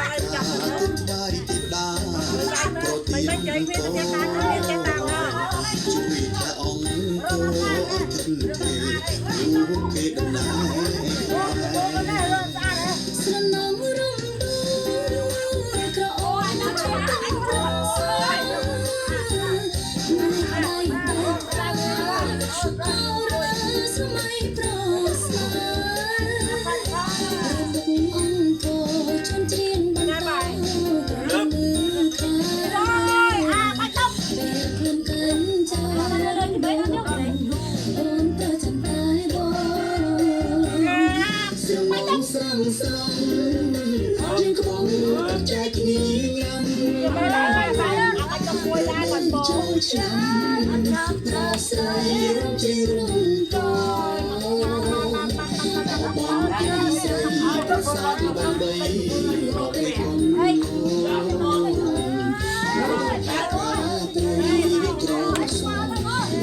បាយទីដាប្រទីមិនចេញមានតែការងារចេះតាមណាជួយតែអង្គអត់ធឹងទេលោកគេដំណើរស្រណំរំដួលក្រអូនណាឈប់ទាំងប្រសើរមិនដៃមកប្រាឈប់អរសម័យប្រសើរអង្គជន់ជ្រៀងបន្តរំលឹងខាពេលខ្លួនកិនចាអូនទៅចាំតែបងស្រមងស្រងស្រងយើងកំពុងចែកគ្នាញ៉ាំចូលឆ្នាំដល់ស្រីរំជើរំកបងពីស្រីប្រសាទបំបី